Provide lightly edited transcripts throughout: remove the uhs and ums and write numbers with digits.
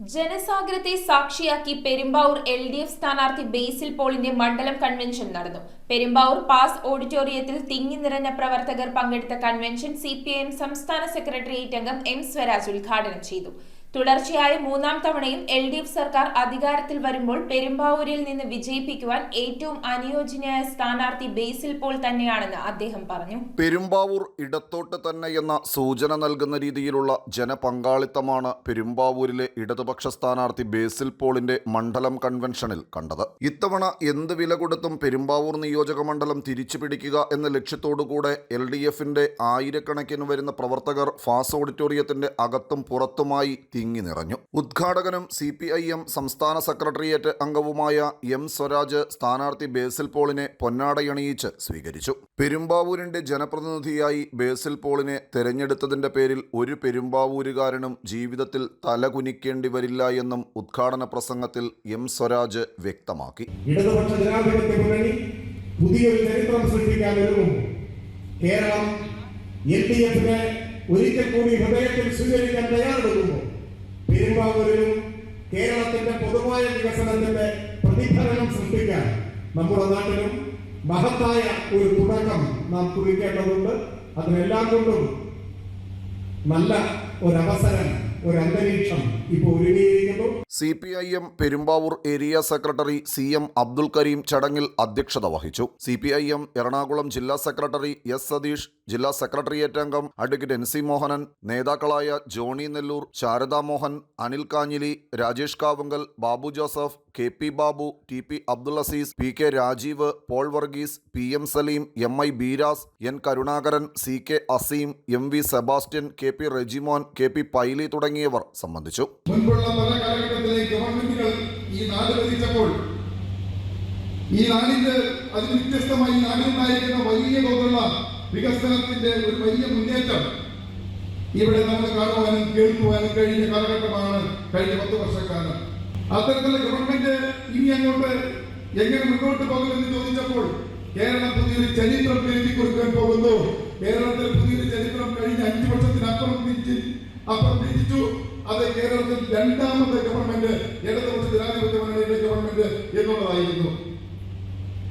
ജനസാഗരത്തെ സാക്ഷിയാക്കി പെരുമ്പാവൂർ LDF സ്ഥാനാർത്ഥി ബേസിൽ പോളിന്റെ മണ്ഡലം കൺവെൻഷൻ നടന്നു. പെരുമ്പാവൂർ പാസ് ഓഡിറ്റോറിയത്തിൽ തിങ്ങി നിറഞ്ഞ പ്രവർത്തകർ പങ്കെടുത്ത കൺവെൻഷൻ CPIM സംസ്ഥാന സെക്രട്ടേറിയറ്റ് അംഗം M സ്വരാജ് ഉദ്ഘാടനം ചെയ്തു. തുടർച്ചയായ മൂന്നാം തവണയും LDF സർക്കാർ അധികാരത്തിൽ വരുമ്പോൾ പെരുമ്പാവൂരിൽ നിന്ന് വിജയിപ്പിക്കുവാൻ ഏറ്റവും അനുയോജ്യനായ സ്ഥാനാർത്ഥി ബേസിൽ പോൾ തന്നെയാണെന്ന് അദ്ദേഹം പറഞ്ഞു. പെരുമ്പാവൂർ ഇടത്തോട്ട് തന്നെ എന്ന സൂചന നൽകുന്ന രീതിയിലുള്ള ജനപങ്കാളിത്തമാണ് പെരുമ്പാവൂരിലെ ഇടതുപക്ഷ സ്ഥാനാർത്ഥി ബേസിൽ പോളിന്റെ മണ്ഡലം കൺവെൻഷനിൽ കണ്ടത്. ഇത്തവണ എന്ത് വില കൊടുത്തും പെരുമ്പാവൂർ നിയോജക മണ്ഡലം തിരിച്ചുപിടിക്കുക എന്ന ലക്ഷ്യത്തോടുകൂടെ LDFന്റെ ആയിരക്കണക്കിന് വരുന്ന പ്രവർത്തകർ ഫാസ് ഓഡിറ്റോറിയത്തിന്റെ അകത്തും പുറത്തുമായി തിങ്ങി നിറഞ്ഞു. ഉദ്ഘാടകനും CPIM സംസ്ഥാന സെക്രട്ടേറിയറ്റ് അംഗവുമായ M സ്വരാജ് സ്ഥാനാർത്ഥി ബേസിൽ പോളിനെ പൊന്നാടയണിയിച്ച് സ്വീകരിച്ചു. പെരുമ്പാവൂരിന്റെ ജനപ്രതിനിധിയായി ബേസിൽ പോളിനെ തെരഞ്ഞെടുത്തതിന്റെ പേരിൽ ഒരു പെരുമ്പാവൂരുകാരനും ജീവിതത്തിൽ തലകുനിക്കേണ്ടി വരില്ല എന്നും ഉദ്ഘാടന പ്രസംഗത്തിൽ M സ്വരാജ് വ്യക്തമാക്കി. ഇടതുപക്ഷ ജനാധിപത്യ മുന്നണി പുതിയൊരു ചരിത്രം സൃഷ്ടിക്കാൻ ഒരുങ്ങുന്നു. കേരളം LDFനെ ഒരിക്കൽ കൂടി ഹൃദയത്തിൽ സ്വീകരിക്കാൻ തയ്യാറെടുക്കുന്നു. പെരുമ്പാവൂരിലും കേരളത്തിന്റെ പൊതുവായ വികസനത്തിന്റെ പ്രതിഫലനം സൃഷ്ടിക്കാൻ നമ്മുടെ നാട്ടിലും മഹത്തായ ഒരു തുടക്കം നാം കുറിക്കേണ്ടതുണ്ട്. അതിനെല്ലാം കൊണ്ടും നല്ല ഒരവസരം, ഒരു അന്തരീക്ഷം ഇപ്പോൾ ഒരുങ്ങിയിരിക്കുന്നു. CPIM Perumbavoor area secretary CM Abdul Kareem ചടങ്ങിൽ അധ്യക്ഷത വഹിച്ചു. CPIM എറണാകുളം ജില്ലാ സെക്രട്ടറി S സതീഷ്, ജില്ലാ സെക്രട്ടേറിയറ്റ് അംഗം അഡ്വക്കേറ്റ് NC മോഹനൻ, നേതാക്കളായ Johny Nellore, Sharada Mohan, Anil Kanjili, Rajesh Kavungal, Babu Joseph, KP Babu, TP Abdul Azeez, PK Rajeev, Paul Varghese, PM Saleem, MI Beeras, N Karunakaran, CK Aseem, MV Sebastian, KP Rejimon, KP Paily തുടങ്ങിയവർ സംബന്ധിച്ചു. മുൻപുള്ള പല കാലഘട്ടത്തിലെ ഗവൺമെന്റുകൾ ഈ നാട് ഭരിച്ചപ്പോൾ ഈ നാടിന്റെ അതിന് വ്യത്യസ്തമായി നാടിനുണ്ടായിരിക്കുന്ന വലിയ തോതിലുള്ള വികസനത്തിന്റെ ഒരു വലിയ മുന്നേറ്റം ഇവിടെ നമ്മൾ കാണുവാനും കേൾക്കുവാനും കഴിഞ്ഞ കാലഘട്ടമാണ് കഴിഞ്ഞ 10 വർഷക്കാലം. അത്തരത്തിലുള്ള ഗവൺമെന്റ് ഇനി അങ്ങോട്ട് എങ്ങനെ മുന്നോട്ട് പോകുമെന്ന് ചോദിച്ചപ്പോൾ കേരളം പുതിയൊരു ചരിത്രം എഴുതി കൊടുക്കാൻ പോകുന്നു. കേരളത്തിൽ പുതിയൊരു ചരിത്രം കഴിഞ്ഞ 5 വർഷത്തിനപ്പുറം തിരിച്ചു. അത് കേരളത്തിൽ രണ്ടാമത്തെ ഗവൺമെന്റ് ഇടതുപക്ഷ ജനാധിപത്യ മുന്നണിയുടെ ഗവൺമെന്റ് എന്നുള്ളതായിരുന്നു.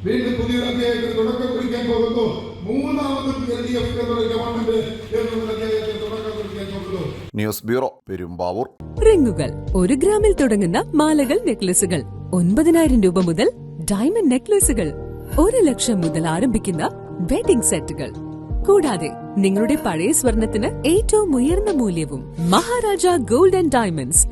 വീണ്ടും പുതിയൊരു അധ്യായത്തിന് തുടക്കം കുറിക്കാൻ പോകുന്നു. മൂന്നാമത് LDF എന്നുള്ള ഗവൺമെന്റ് എന്നുള്ള അധ്യായത്തിന് തുടക്കം കുറിക്കാൻ പോകുന്നു. News bureau, Perumbavoor. റിങ്ങുകൾ 1 ഗ്രാമിൽ തുടങ്ങുന്ന മാലകൾ, നെക്ലസുകൾ 9,000 രൂപ മുതൽ ഡയമണ്ട് നെക്ലസുകൾ 1 ലക്ഷം മുതൽ ആരംഭിക്കുന്ന വെഡിംഗ് സെറ്റുകൾ, കൂടാതെ നിങ്ങളുടെ പഴയ സ്വർണത്തിന് ഏറ്റവും ഉയർന്ന മൂല്യവും. Maharaja gold and diamonds,